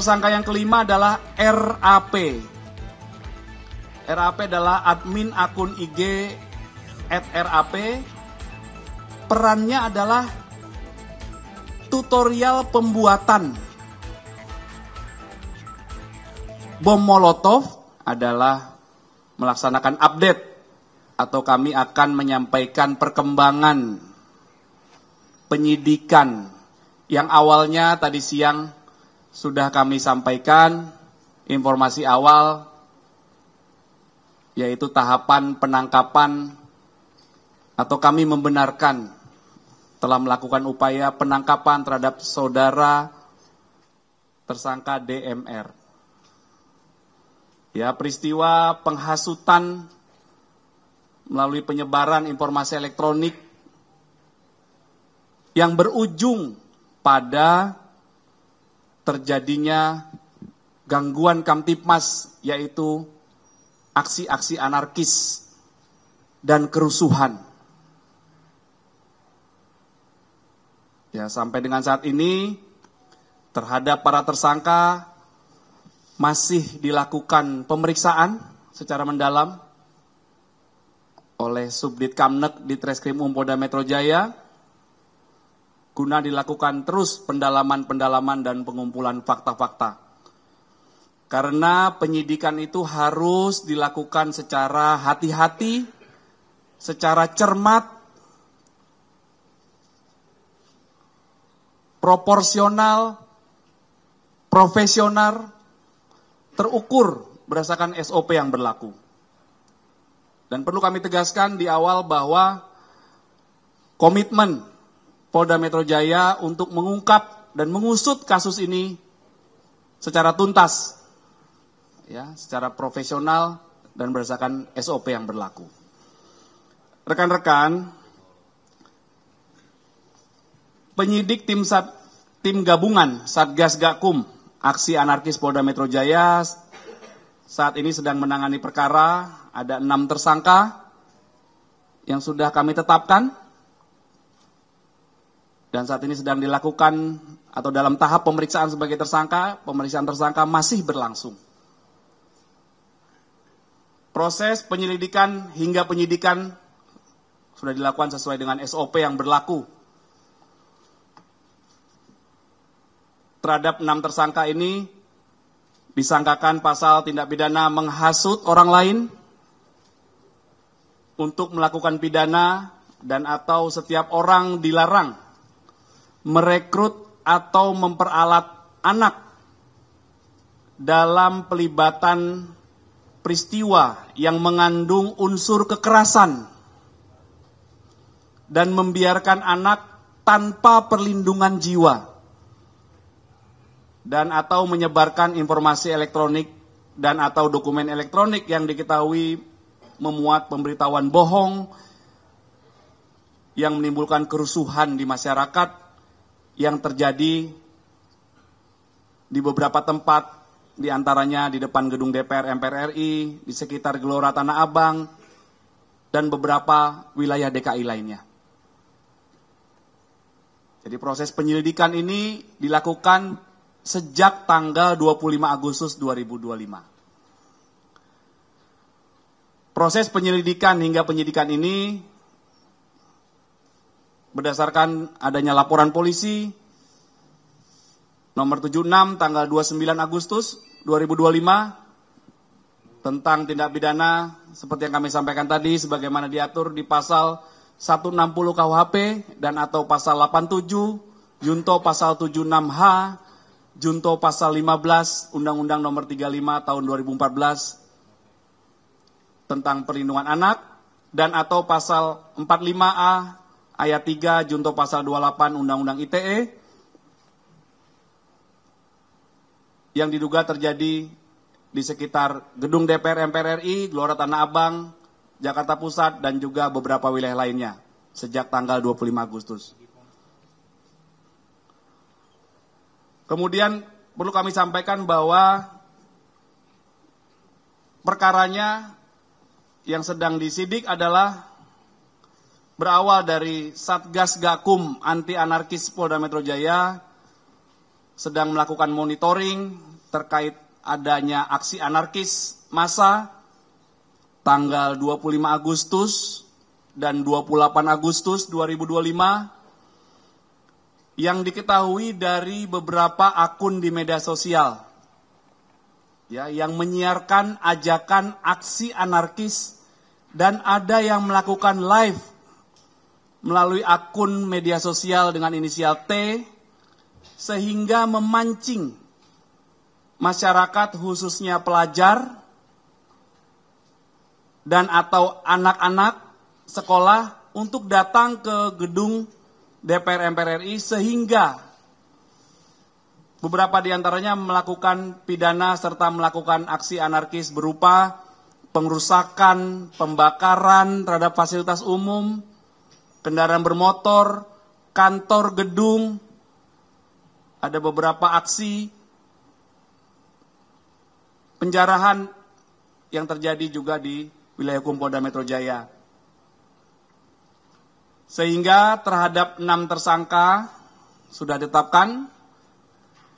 Tersangka yang kelima adalah RAP. RAP adalah admin akun IG @RAP. Perannya adalah tutorial pembuatan bom Molotov, adalah melaksanakan update atau kami akan menyampaikan perkembangan penyidikan yang awalnya tadi siang sudah kami sampaikan informasi awal, yaitu tahapan penangkapan atau kami membenarkan telah melakukan upaya penangkapan terhadap saudara tersangka DMR. Ya, peristiwa penghasutan melalui penyebaran informasi elektronik yang berujung pada terjadinya gangguan Kamtipmas, yaitu aksi-aksi anarkis dan kerusuhan. Ya, sampai dengan saat ini terhadap para tersangka masih dilakukan pemeriksaan secara mendalam oleh Subdit Kamnek di Treskrim Polda Metro Jaya guna dilakukan terus pendalaman-pendalaman dan pengumpulan fakta-fakta. Karena penyidikan itu harus dilakukan secara hati-hati, secara cermat, proporsional, profesional, terukur berdasarkan SOP yang berlaku. Dan perlu kami tegaskan di awal bahwa komitmen Polda Metro Jaya untuk mengungkap dan mengusut kasus ini secara tuntas, ya, secara profesional dan berdasarkan SOP yang berlaku. Rekan-rekan, penyidik tim gabungan Satgas Gakum Aksi Anarkis Polda Metro Jaya saat ini sedang menangani perkara. Ada 6 tersangka yang sudah kami tetapkan dan saat ini sedang dilakukan atau dalam tahap pemeriksaan sebagai tersangka. Pemeriksaan tersangka masih berlangsung. Proses penyelidikan hingga penyidikan sudah dilakukan sesuai dengan SOP yang berlaku. Terhadap 6 tersangka ini disangkakan pasal tindak pidana menghasut orang lain untuk melakukan pidana dan atau setiap orang dilarang merekrut atau memperalat anak dalam pelibatan peristiwa yang mengandung unsur kekerasan dan membiarkan anak tanpa perlindungan jiwa dan atau menyebarkan informasi elektronik dan atau dokumen elektronik yang diketahui memuat pemberitahuan bohong yang menimbulkan kerusuhan di masyarakat yang terjadi di beberapa tempat, di antaranya di depan gedung DPR MPR RI, di sekitar Gelora Tanah Abang, dan beberapa wilayah DKI lainnya. Jadi proses penyelidikan ini dilakukan sejak tanggal 25 Agustus 2025. Proses penyelidikan hingga penyidikan ini berdasarkan adanya laporan polisi nomor 76 tanggal 29 Agustus 2025 tentang tindak pidana seperti yang kami sampaikan tadi sebagaimana diatur di pasal 160 KUHP dan atau pasal 87, junto pasal 76H, junto pasal 15 Undang-Undang nomor 35 tahun 2014 tentang perlindungan anak dan atau pasal 45A ayat 3 junto pasal 28 Undang-Undang ITE yang diduga terjadi di sekitar gedung DPR MPR RI, Gelora Tanah Abang, Jakarta Pusat, dan juga beberapa wilayah lainnya sejak tanggal 25 Agustus. Kemudian perlu kami sampaikan bahwa perkaranya yang sedang disidik adalah berawal dari Satgas Gakum Anti Anarkis Polda Metro Jaya sedang melakukan monitoring terkait adanya aksi anarkis massa tanggal 25 Agustus dan 28 Agustus 2025 yang diketahui dari beberapa akun di media sosial ya, yang menyiarkan ajakan aksi anarkis dan ada yang melakukan live melalui akun media sosial dengan inisial T sehingga memancing masyarakat khususnya pelajar dan atau anak-anak sekolah untuk datang ke gedung DPR MPR RI sehingga beberapa di antaranya melakukan pidana serta melakukan aksi anarkis berupa pengrusakan, pembakaran terhadap fasilitas umum, kendaraan bermotor, kantor, gedung. Ada beberapa aksi penjarahan yang terjadi juga di wilayah hukum Polda Metro Jaya. Sehingga terhadap 6 tersangka sudah ditetapkan.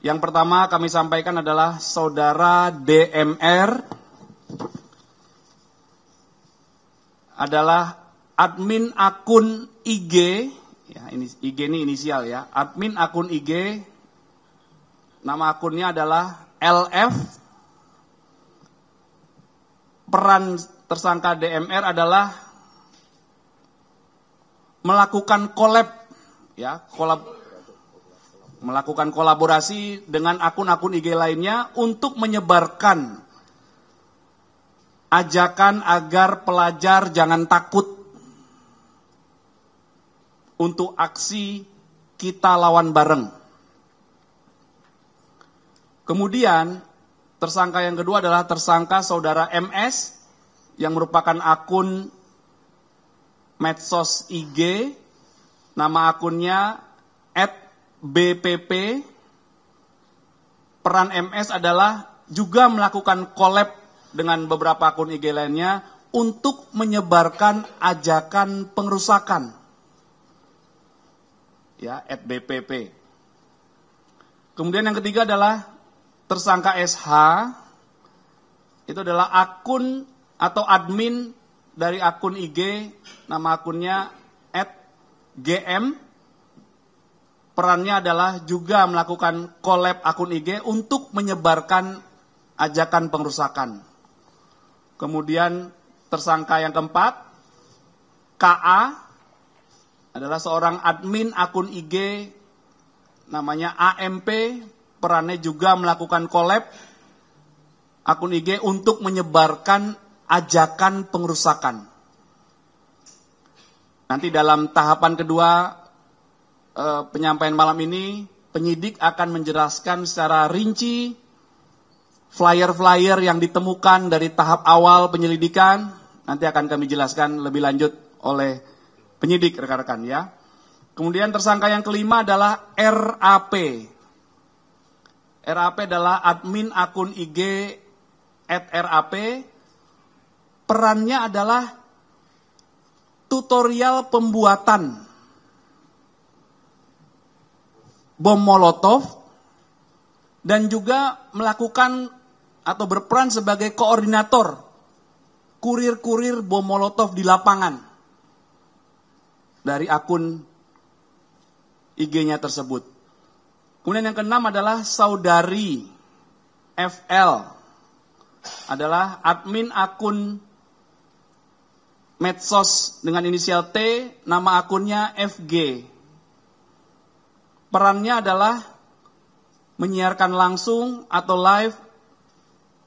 Yang pertama kami sampaikan adalah Saudara DMR adalah admin akun IG, ya ini IG ini inisial ya, admin akun IG, nama akunnya adalah LF. Peran tersangka DMR adalah melakukan melakukan kolaborasi dengan akun-akun IG lainnya untuk menyebarkan ajakan agar pelajar jangan takut untuk aksi kita lawan bareng. Kemudian tersangka yang kedua adalah tersangka Saudara MS yang merupakan akun medsos IG, nama akunnya @bpp. Peran MS adalah juga melakukan collab dengan beberapa akun IG lainnya untuk menyebarkan ajakan pengrusakan. Ya, @bpp. Kemudian yang ketiga adalah tersangka SH, itu adalah akun atau admin dari akun IG, nama akunnya @gm. Perannya adalah juga melakukan collab akun IG untuk menyebarkan ajakan pengrusakan. Kemudian tersangka yang keempat, KA, adalah seorang admin akun IG, namanya AMP. Perannya juga melakukan collab akun IG untuk menyebarkan ajakan pengrusakan. Nanti dalam tahapan kedua penyampaian malam ini, penyidik akan menjelaskan secara rinci flyer-flyer yang ditemukan dari tahap awal penyelidikan. Nanti akan kami jelaskan lebih lanjut oleh penyidik rekan-rekan ya. Kemudian tersangka yang kelima adalah RAP. RAP adalah admin akun IG @RAP. Perannya adalah tutorial pembuatan bom molotov dan juga melakukan atau berperan sebagai koordinator kurir-kurir bom molotov di lapangan dari akun IG-nya tersebut. Kemudian yang keenam adalah Saudari FL, adalah admin akun medsos dengan inisial T, nama akunnya FG. Perannya adalah menyiarkan langsung atau live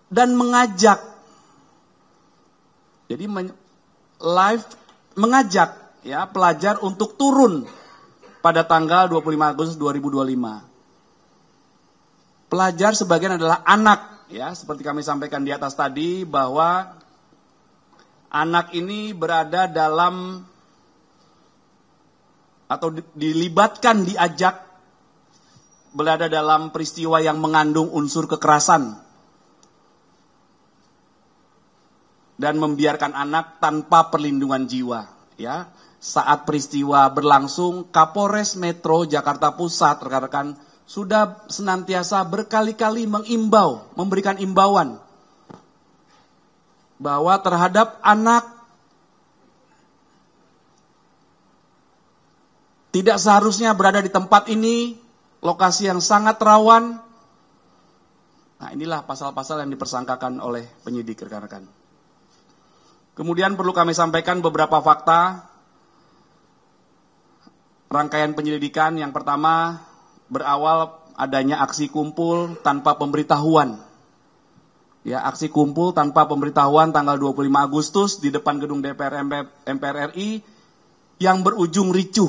dan mengajak. Jadi live mengajak ya pelajar untuk turun pada tanggal 25 Agustus 2025. Pelajar sebagian adalah anak ya, seperti kami sampaikan di atas tadi bahwa anak ini berada dalam atau dilibatkan, diajak berada dalam peristiwa yang mengandung unsur kekerasan dan membiarkan anak tanpa perlindungan jiwa. Ya, saat peristiwa berlangsung, Kapolres Metro Jakarta Pusat rekan-rekan sudah senantiasa berkali-kali mengimbau, memberikan imbauan bahwa terhadap anak tidak seharusnya berada di tempat ini, lokasi yang sangat rawan. Nah, inilah pasal-pasal yang dipersangkakan oleh penyidik, rekan-rekan. Kemudian perlu kami sampaikan beberapa fakta rangkaian penyelidikan. Yang pertama, berawal adanya aksi kumpul tanpa pemberitahuan. Ya, aksi kumpul tanpa pemberitahuan tanggal 25 Agustus di depan gedung DPR MPR RI yang berujung ricuh.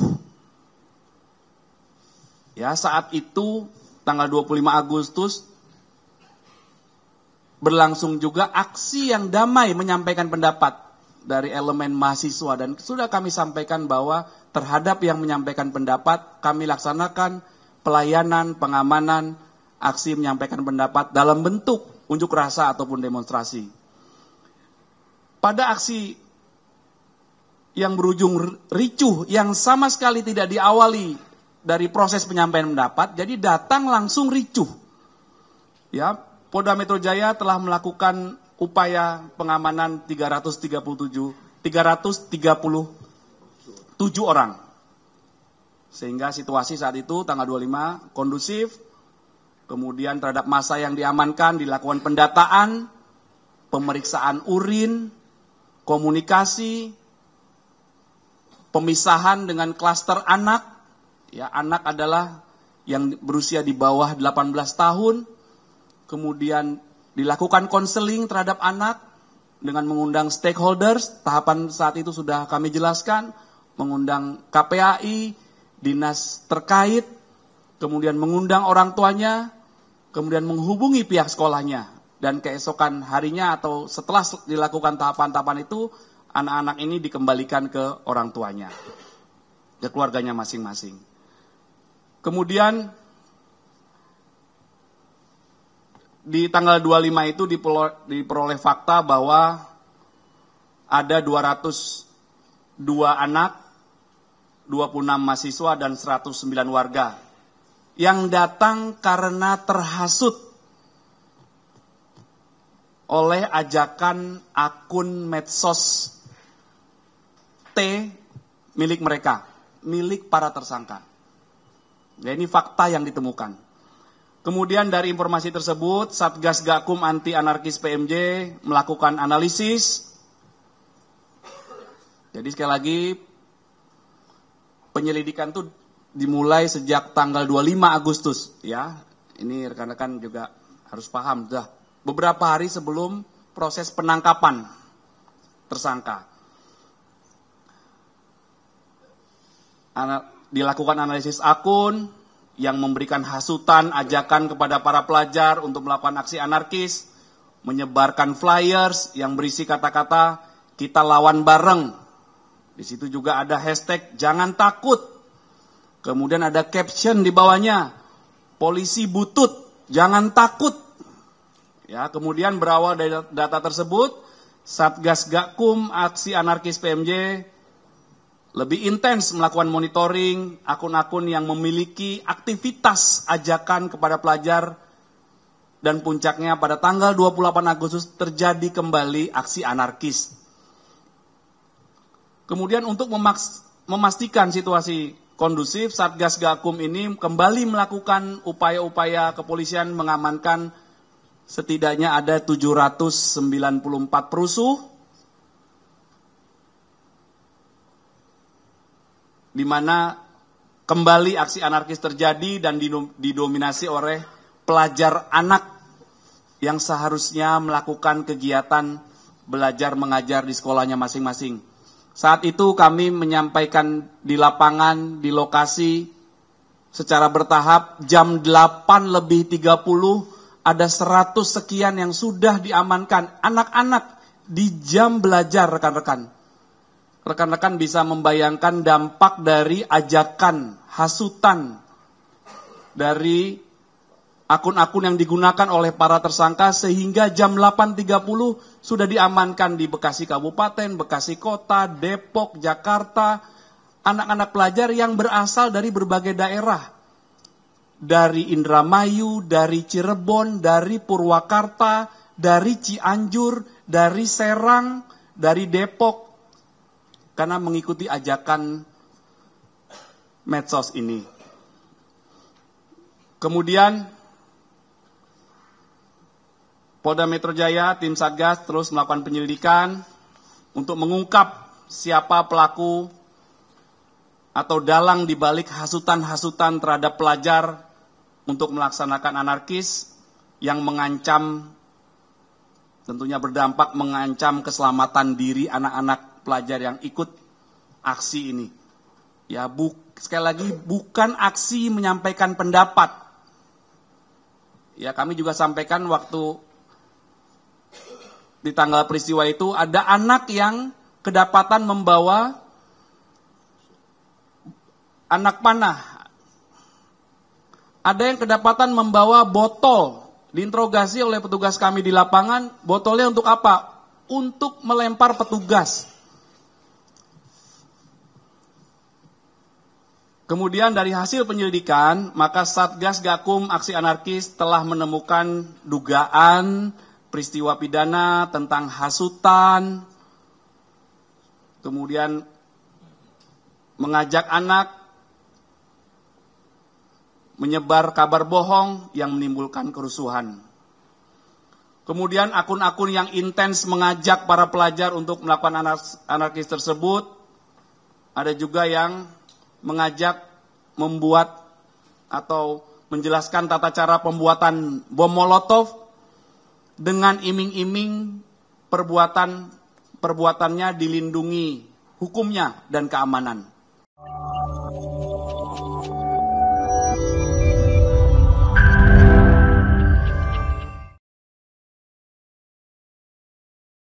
Ya, saat itu tanggal 25 Agustus berlangsung juga aksi yang damai menyampaikan pendapat dari elemen mahasiswa, dan sudah kami sampaikan bahwa terhadap yang menyampaikan pendapat kami laksanakan pelayanan, pengamanan, aksi menyampaikan pendapat dalam bentuk unjuk rasa ataupun demonstrasi. Pada aksi yang berujung ricuh yang sama sekali tidak diawali dari proses penyampaian pendapat, jadi datang langsung ricuh. Ya, Polda Metro Jaya telah melakukan upaya pengamanan 337 orang. Sehingga situasi saat itu tanggal 25 kondusif. Kemudian terhadap massa yang diamankan dilakukan pendataan, pemeriksaan urin, komunikasi, pemisahan dengan klaster anak. Ya, anak adalah yang berusia di bawah 18 tahun. Kemudian dilakukan konseling terhadap anak dengan mengundang stakeholders. Tahapan saat itu sudah kami jelaskan, mengundang KPAI, dinas terkait, kemudian mengundang orang tuanya, kemudian menghubungi pihak sekolahnya. Dan keesokan harinya atau setelah dilakukan tahapan-tahapan itu, anak-anak ini dikembalikan ke orang tuanya, ke keluarganya masing-masing. Kemudian di tanggal 25 itu diperoleh fakta bahwa ada 202 anak, 26 mahasiswa, dan 109 warga yang datang karena terhasut oleh ajakan akun medsos T milik mereka, milik para tersangka. Ya, ini fakta yang ditemukan. Kemudian dari informasi tersebut, Satgas Gakum Anti Anarkis PMJ melakukan analisis. Jadi sekali lagi, penyelidikan itu dimulai sejak tanggal 25 Agustus. Ya, ini rekan-rekan juga harus paham. Sudah beberapa hari sebelum proses penangkapan tersangka. Dilakukan analisis akun yang memberikan hasutan, ajakan kepada para pelajar untuk melakukan aksi anarkis, menyebarkan flyers yang berisi kata-kata kita lawan bareng. Di situ juga ada hashtag jangan takut. Kemudian ada caption di bawahnya, polisi butut, jangan takut. Ya, kemudian berawal dari data tersebut, Satgas Gakum Aksi Anarkis PMJ lebih intens melakukan monitoring akun-akun yang memiliki aktivitas ajakan kepada pelajar, dan puncaknya pada tanggal 28 Agustus terjadi kembali aksi anarkis. Kemudian untuk memastikan situasi kondusif, Satgas Gakum ini kembali melakukan upaya-upaya kepolisian mengamankan setidaknya ada 794 perusuh, di mana kembali aksi anarkis terjadi dan didominasi oleh pelajar anak yang seharusnya melakukan kegiatan belajar mengajar di sekolahnya masing-masing. Saat itu kami menyampaikan di lapangan, di lokasi, secara bertahap, jam 8:30 ada 100 sekian yang sudah diamankan. Anak-anak di jam belajar, rekan-rekan. Rekan-rekan bisa membayangkan dampak dari ajakan, hasutan dari akun-akun yang digunakan oleh para tersangka, sehingga jam 8:30 sudah diamankan di Bekasi Kabupaten, Bekasi Kota, Depok, Jakarta, anak-anak pelajar yang berasal dari berbagai daerah. dari Indramayu, dari Cirebon, dari Purwakarta, dari Cianjur, dari Serang, dari Depok, karena mengikuti ajakan medsos ini. Kemudian Polda Metro Jaya, tim Satgas terus melakukan penyelidikan untuk mengungkap siapa pelaku atau dalang di balik hasutan-hasutan terhadap pelajar untuk melaksanakan anarkis yang mengancam, tentunya berdampak mengancam keselamatan diri anak-anak pelajar yang ikut aksi ini. Ya, sekali lagi bukan aksi menyampaikan pendapat. Ya, kami juga sampaikan waktu di tanggal peristiwa itu ada anak yang kedapatan membawa anak panah. Ada yang kedapatan membawa botol. Diinterogasi oleh petugas kami di lapangan, botolnya untuk apa? Untuk melempar petugas. Kemudian dari hasil penyelidikan, maka Satgas Gakum Aksi Anarkis telah menemukan dugaan peristiwa pidana tentang hasutan, kemudian mengajak anak, menyebar kabar bohong yang menimbulkan kerusuhan. Kemudian akun-akun yang intens mengajak para pelajar untuk melakukan anarkis tersebut, ada juga yang mengajak membuat atau menjelaskan tata cara pembuatan bom Molotov dengan iming-iming perbuatannya dilindungi hukumnya dan keamanan.